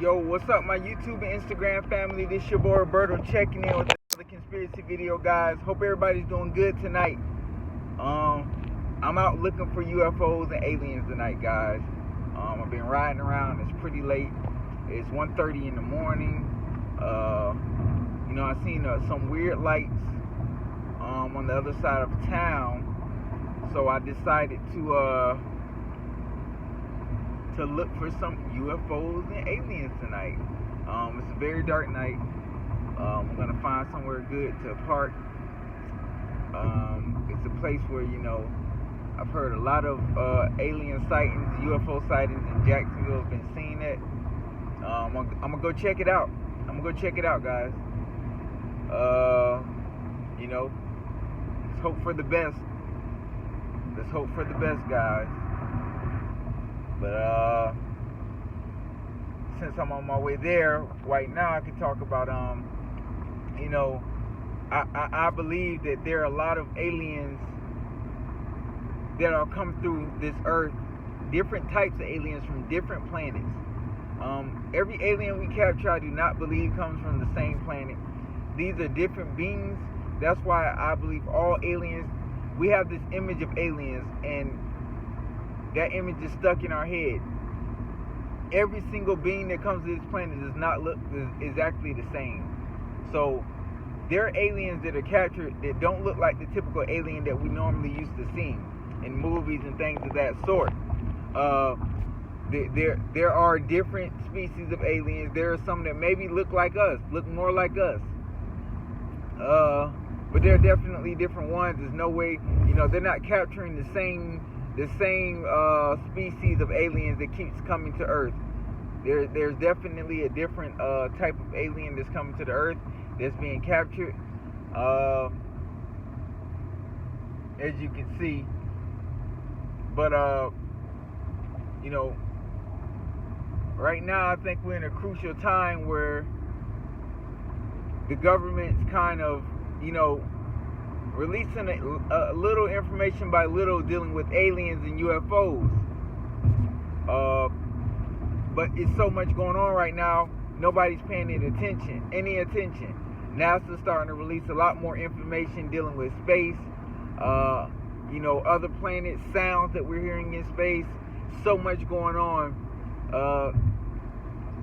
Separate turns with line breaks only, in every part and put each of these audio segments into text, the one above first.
Yo, what's up, my YouTube and Instagram family? This your boy Roberto checking in with another conspiracy video, guys. Hope everybody's doing good tonight. I'm out looking for UFOs and aliens tonight, guys. I've been riding around. It's pretty late. It's 1:30 in the morning. I seen some weird lights on the other side of town, so I decided to look for some UFOs and aliens tonight. It's a very dark night. We're gonna find somewhere good to park. It's a place where I've heard a lot of alien sightings, UFO sightings in Jacksonville. I've been seeing it. I'm gonna go check it out. Guys. Let's hope for the best. Guys. But since I'm on my way there right now, I can talk about I believe that there are a lot of aliens that are coming through this earth, different types of aliens from different planets. Every alien we capture, I do not believe comes from the same planet. These are different beings. That's why I believe all aliens, we have this image of aliens, and that image is stuck in our head. Every single being that comes to this planet does not look exactly the same. So there are aliens that are captured that don't look like the typical alien that we normally used to see in movies and things of that sort. There are different species of aliens. There are some that maybe look like us, look more like us. But there are definitely different ones. There's no way, they're not capturing the same species of aliens that keeps coming to Earth. There's definitely a different type of alien that's coming to the Earth that's being captured. As you can see. But right now I think we're in a crucial time where the government's kind of, releasing a little information by little dealing with aliens and UFOs. But it's so much going on right now, nobody's paying any attention. NASA's starting to release a lot more information dealing with space, other planets, sounds that we're hearing in space. So much going on.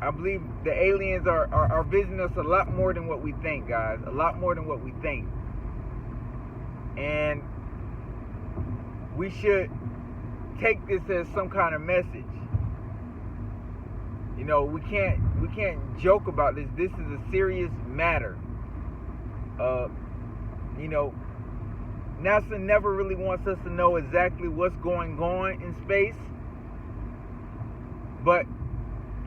I believe the aliens are visiting us a lot more than what we think, guys. A lot more than what we think. And we should take this as some kind of message. We can't joke about this. This is a serious matter. NASA never really wants us to know exactly what's going on in space. But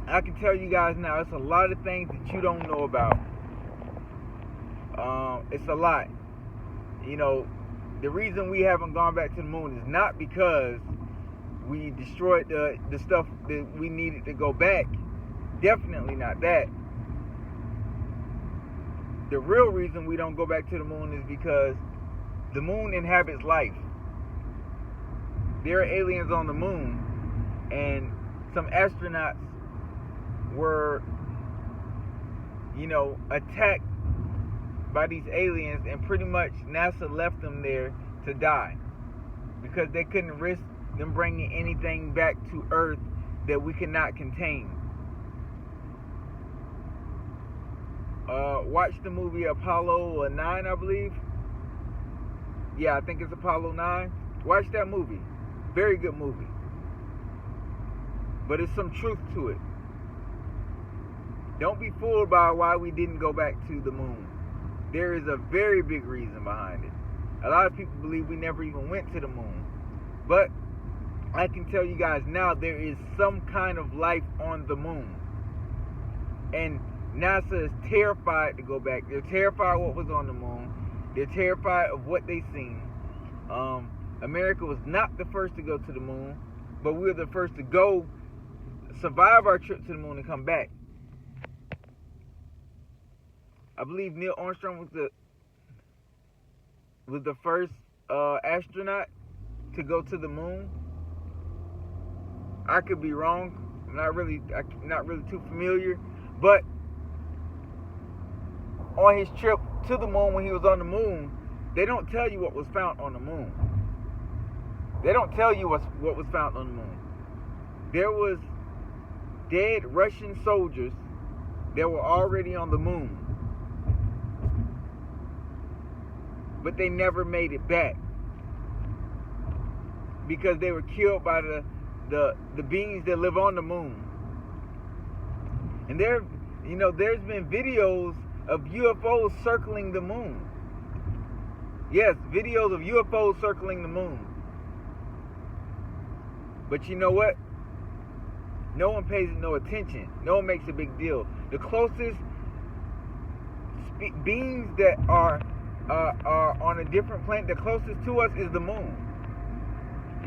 I can tell you guys now, it's a lot of things that you don't know about. It's a lot. The reason we haven't gone back to the moon is not because we destroyed the stuff that we needed to go back. Definitely not that. The real reason we don't go back to the moon is because the moon inhabits life. There are aliens on the moon, and some astronauts were, attacked by these aliens, and pretty much NASA left them there to die because they couldn't risk them bringing anything back to Earth that we cannot contain. Watch the movie Apollo 9, I believe. Yeah, I think it's Apollo 9. Watch that movie. Very good movie. But there's some truth to it. Don't be fooled by why we didn't go back to the moon. There is a very big reason behind it. A lot of people believe we never even went to the moon. But I can tell you guys now, there is some kind of life on the moon. And NASA is terrified to go back. They're terrified of what was on the moon. They're terrified of what they seen. America was not the first to go to the moon, but we were the first to go, survive our trip to the moon and come back. I believe Neil Armstrong was the first astronaut to go to the moon. I could be wrong. not really too familiar, but on his trip to the moon, when he was on the moon, they don't tell you what was found on the moon. They don't tell you what was found on the moon. There was dead Russian soldiers that were already on the moon, but they never made it back because they were killed by the beings that live on the moon. And there's been videos of UFOs circling the moon. Yes, videos of UFOs circling the moon. But you know what? No one pays it no attention. No one makes a big deal. The closest beings that are on a different planet, the closest to us is the moon.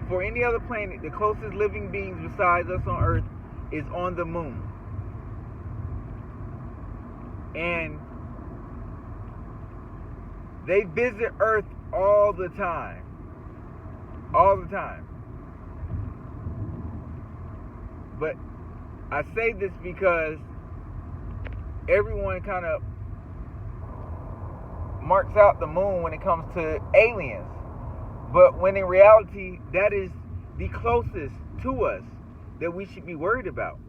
For any other planet, the closest living beings besides us on Earth is on the moon. And they visit Earth all the time. All the time. But I say this because everyone kind of marks out the moon when it comes to aliens. But when in reality, that is the closest to us that we should be worried about.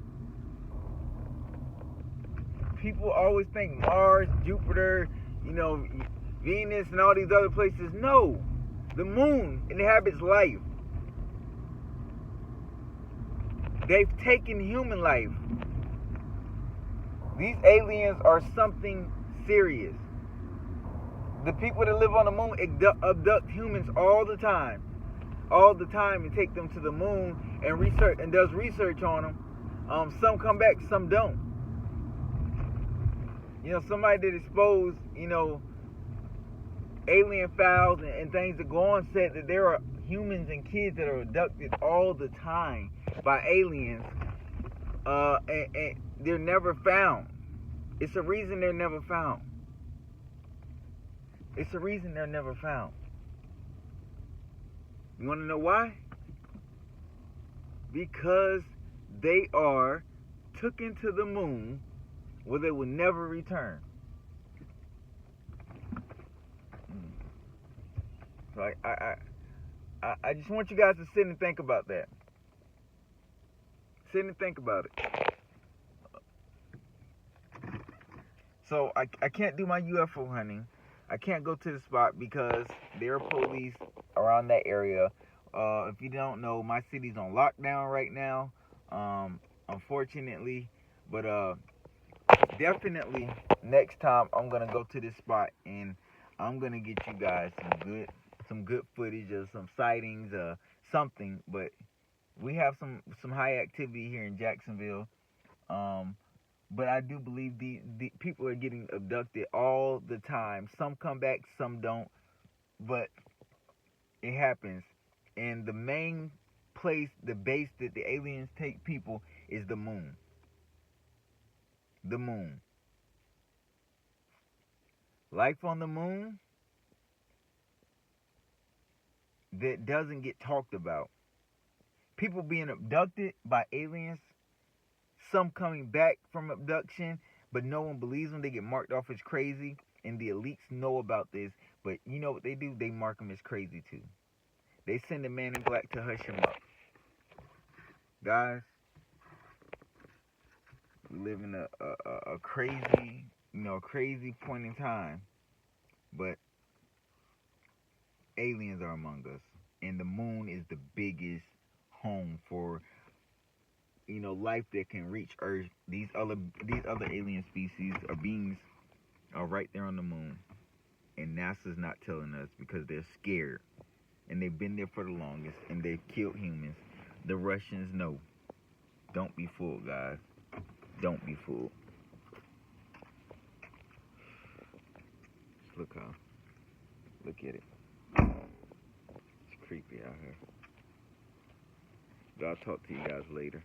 People always think Mars, Jupiter, Venus and all these other places. No, the moon inhabits life. They've taken human life. These aliens are something serious. The people that live on the moon abduct humans all the time, and take them to the moon and does research on them. Some come back, some don't. Somebody that exposed, alien files and things that go on said that there are humans and kids that are abducted all the time by aliens, and they're never found. It's a reason they're never found. It's a reason they're never found. You want to know why? Because they are taken to the moon where they will never return. So I just want you guys to sit and think about that. Sit and think about it. So I can't do my UFO hunting. I can't go to the spot because there are police around that area. If you don't know, my city's on lockdown right now, unfortunately. But definitely next time I'm gonna go to this spot and I'm gonna get you guys some good footage of some sightings, something. But we have some high activity here in Jacksonville. But I do believe the people are getting abducted all the time. Some come back, some don't. But it happens. And the main place, the base that the aliens take people is the moon. The moon. Life on the moon that doesn't get talked about. People being abducted by aliens. Some coming back from abduction, but no one believes them. They get marked off as crazy, and the elites know about this. But you know what they do? They mark them as crazy too. They send a man in black to hush him up. Guys, we live in a crazy, crazy point in time. But aliens are among us, and the moon is the biggest home for life that can reach Earth. These other alien species or beings are right there on the moon, and NASA's not telling us because they're scared, and they've been there for the longest, and they've killed humans. The Russians know. Don't be fooled, guys. Don't be fooled. Look at it. It's creepy out here. I'll talk to you guys later.